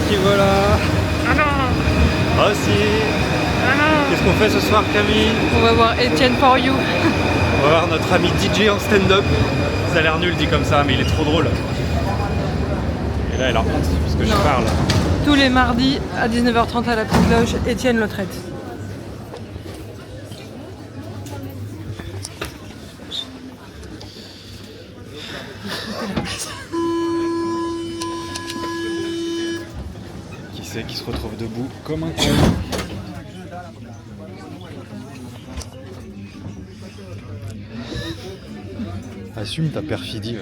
qui voilà. Ah non. Oh si. Ah non. Qu'est-ce qu'on fait ce soir, Camille? On va voir Etienne for you. On va voir notre ami DJ en stand-up. Ça a l'air nul dit comme ça, mais il est trop drôle. Et là, elle a honte parce que je parle. Tous les mardis à 19h30 à la Petite Loge, Etienne le traite. Qui c'est qui se retrouve debout comme un con? Assume ta perfidie.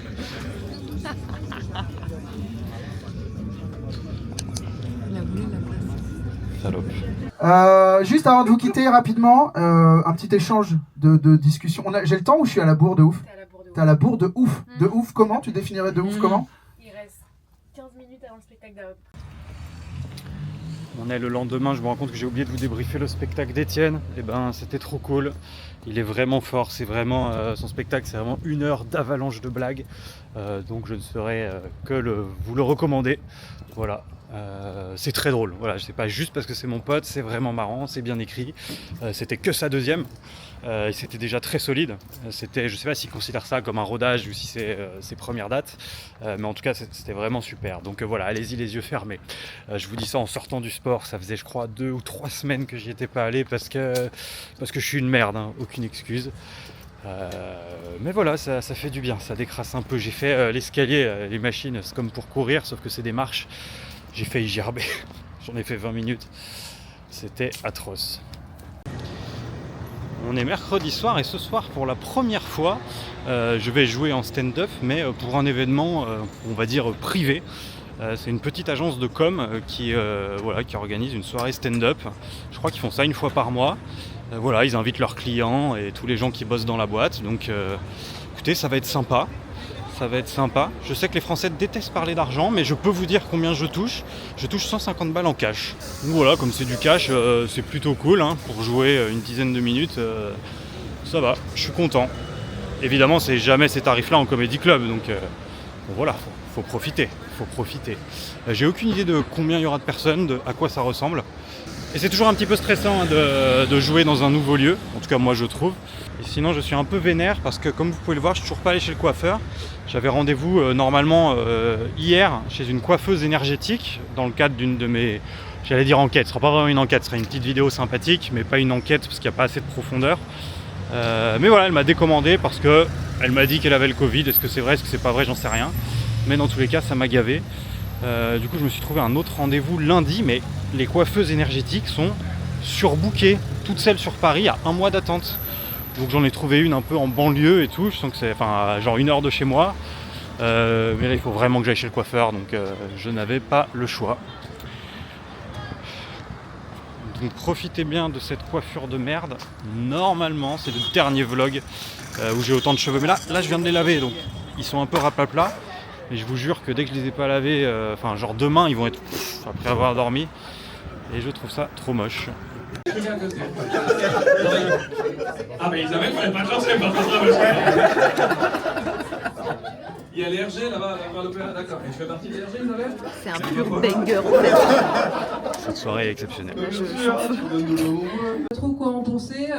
Salope. Juste avant de vous quitter rapidement, un petit échange de discussion. J'ai le temps ou je suis à la bourre de ouf? T'es à la bourre de ouf. De ouf comment? Tu définirais de ouf comment? Il reste 15 minutes avant le spectacle d'Aop. On est le lendemain, je me rends compte que j'ai oublié de vous débriefer le spectacle d'Etienne. Et ben c'était trop cool. Il est vraiment fort, c'est vraiment son spectacle, c'est vraiment 1 heure d'avalanche de blagues. Donc je ne saurais que vous le recommander. Voilà. C'est très drôle, voilà, c'est pas juste parce que c'est mon pote, c'est vraiment marrant, c'est bien écrit. C'était que sa deuxième, et c'était déjà très solide. C'était, je sais pas s'il considère ça comme un rodage ou si c'est ses premières dates, mais en tout cas c'était vraiment super. Donc voilà, allez-y les yeux fermés. Je vous dis ça en sortant du sport, ça faisait je crois 2 ou 3 semaines que j'y étais pas allé parce que je suis une merde, hein, aucune excuse. Mais voilà, ça fait du bien, ça décrasse un peu. J'ai fait l'escalier, les machines, c'est comme pour courir, sauf que c'est des marches. J'ai failli gerber, j'en ai fait 20 minutes, c'était atroce. On est mercredi soir et ce soir pour la première fois je vais jouer en stand-up mais pour un événement on va dire privé. C'est une petite agence de com qui organise une soirée stand-up. Je crois qu'ils font ça 1 fois par mois. Voilà, ils invitent leurs clients et tous les gens qui bossent dans la boîte. Donc écoutez, ça va être sympa. Ça va être sympa. Je sais que les Français détestent parler d'argent, mais je peux vous dire combien je touche. Je touche 150 balles en cash. Donc voilà, comme c'est du cash, c'est plutôt cool hein, pour jouer une dizaine de minutes. Ça va, je suis content. Évidemment, c'est jamais ces tarifs-là en comédie club, donc bon, voilà, faut profiter. J'ai aucune idée de combien il y aura de personnes, de à quoi ça ressemble. Et c'est toujours un petit peu stressant hein, de jouer dans un nouveau lieu, en tout cas moi je trouve. Et sinon je suis un peu vénère parce que comme vous pouvez le voir, je suis toujours pas allé chez le coiffeur. J'avais rendez-vous normalement hier chez une coiffeuse énergétique dans le cadre d'une de mes, j'allais dire enquête, ce sera pas vraiment une enquête, ce sera une petite vidéo sympathique, mais pas une enquête parce qu'il n'y a pas assez de profondeur. Mais voilà, elle m'a décommandé parce que elle m'a dit qu'elle avait le Covid. Est-ce que c'est vrai, est-ce que c'est pas vrai, j'en sais rien. Mais dans tous les cas, ça m'a gavé. Du coup, je me suis trouvé un autre rendez-vous lundi, mais les coiffeuses énergétiques sont surbookées, toutes celles sur Paris, à 1 mois d'attente. Donc j'en ai trouvé une un peu en banlieue et tout, je sens que c'est genre 1 heure de chez moi. Mais là, il faut vraiment que j'aille chez le coiffeur, donc je n'avais pas le choix. Donc profitez bien de cette coiffure de merde. Normalement, c'est le dernier vlog où j'ai autant de cheveux. Mais là, je viens de les laver, donc ils sont un peu raplapla. Et je vous jure que dès que je les ai pas lavés, genre demain, ils vont être après avoir dormi. Et je trouve ça trop moche. Ah mais Isabelle, fallait pas te lancer par contre. Il y a l'RG là-bas, vers l'opéra, d'accord. Et tu fais partie de l'RG, Isabelle? C'est un pur banger en fait. Cette soirée est exceptionnelle. Pas trop quoi en penser.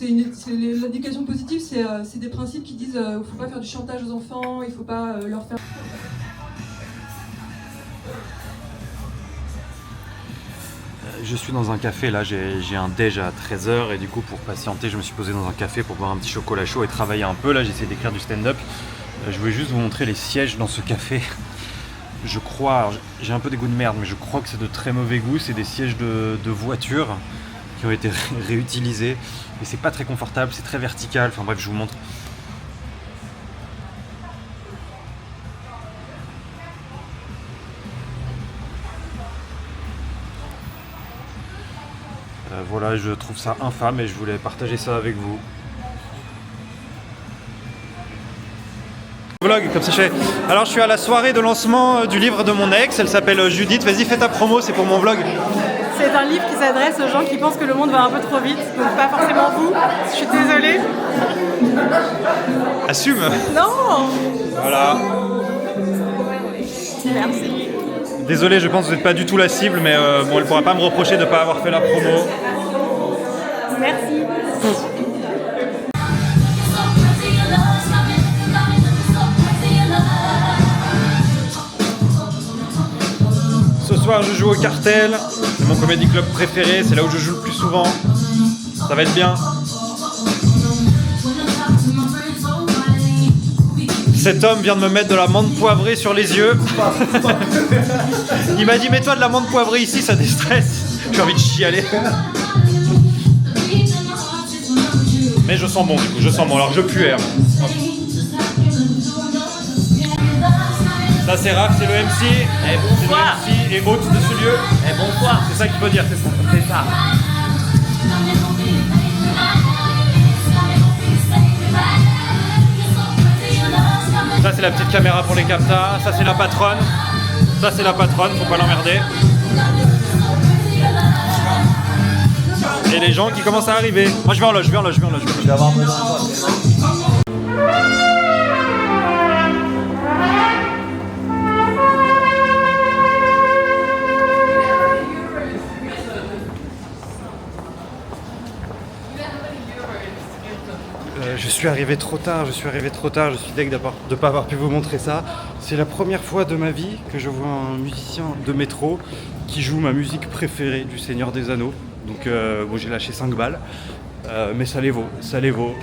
L'éducation positive, c'est des principes qui disent qu'il ne faut pas faire du chantage aux enfants, il ne faut pas leur faire... Je suis dans un café, là j'ai un déj à 13h et du coup pour patienter je me suis posé dans un café pour boire un petit chocolat chaud et travailler un peu. Là j'essaie d'écrire du stand-up. Je voulais juste vous montrer les sièges dans ce café. Je crois, j'ai un peu des goûts de merde mais je crois que c'est de très mauvais goût. C'est des sièges de voiture qui ont été réutilisés et c'est pas très confortable, c'est très vertical. Enfin bref, je vous montre. Voilà, je trouve ça infâme et je voulais partager ça avec vous. Vlog, comme ça je fais. Alors je suis à la soirée de lancement du livre de mon ex, elle s'appelle Judith. Vas-y, fais ta promo, c'est pour mon vlog. C'est un livre qui s'adresse aux gens qui pensent que le monde va un peu trop vite, donc pas forcément vous. Je suis désolée. Assume. Non. Voilà. Merci. Désolé, je pense que vous n'êtes pas du tout la cible, mais bon, elle ne pourra pas me reprocher de ne pas avoir fait la promo. Merci. Ce soir, je joue au Cartel. C'est mon comedy club préféré. C'est là où je joue le plus souvent. Ça va être bien. Cet homme vient de me mettre de la menthe poivrée sur les yeux. Il m'a dit mets-toi de la menthe poivrée ici, ça déstresse. J'ai envie de chialer. Mais je sens bon du coup, je sens bon. Alors je pue air. Ça c'est Raph, c'est le MC. Et bonsoir. C'est le MC et hôte de ce lieu. Et bonsoir. C'est ça qu'il faut dire, c'est ça. C'est ça. Ça c'est la petite caméra pour les captas. Ça c'est la patronne. Ça c'est la patronne, faut pas l'emmerder. Et les gens qui commencent à arriver. Moi je vais en loge, je vais en loge. Je vais avoir besoin de toi. Je suis arrivé trop tard, je suis deg de ne pas avoir pu vous montrer ça. C'est la première fois de ma vie que je vois un musicien de métro qui joue ma musique préférée du Seigneur des Anneaux. Donc bon, j'ai lâché 5 balles, mais ça les vaut.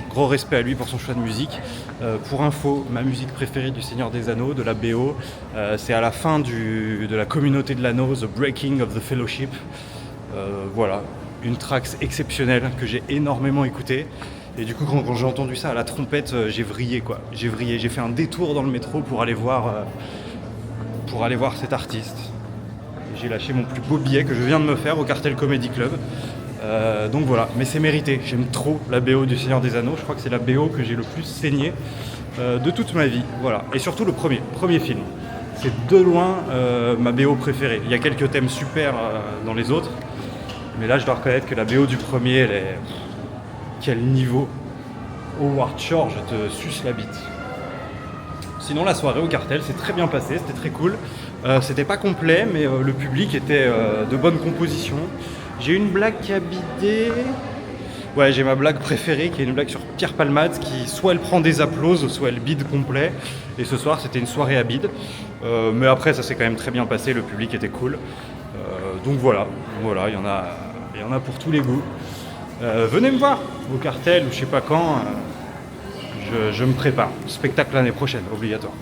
Gros respect à lui pour son choix de musique. Pour info, ma musique préférée du Seigneur des Anneaux, de la BO, c'est à la fin de la communauté de l'anneau, The Breaking of the Fellowship. Voilà, une tracks exceptionnelle que j'ai énormément écoutée. Et du coup, quand j'ai entendu ça à la trompette, j'ai vrillé quoi. J'ai fait un détour dans le métro pour aller voir cet artiste. Et j'ai lâché mon plus beau billet que je viens de me faire au Cartel Comedy Club. Donc voilà, mais c'est mérité. J'aime trop la BO du Seigneur des Anneaux. Je crois que c'est la BO que j'ai le plus saigné de toute ma vie. Voilà. Et surtout le premier film. C'est de loin ma BO préférée. Il y a quelques thèmes super dans les autres. Mais là, je dois reconnaître que la BO du premier, elle est... Quel niveau! Howard Shore, je te suce la bite. Sinon, la soirée au Cartel s'est très bien passée, c'était très cool. C'était pas complet, mais le public était de bonne composition. J'ai une blague qui a bidé. Ouais, j'ai ma blague préférée, qui est une blague sur Pierre Palmade, qui soit elle prend des applauses, soit elle bide complet. Et ce soir, c'était une soirée à bide. Mais après, ça s'est quand même très bien passé, le public était cool. Donc voilà, il y en a pour tous les goûts. Venez me voir au Cartel ou je sais pas quand, je me prépare. Spectacle l'année prochaine, obligatoire.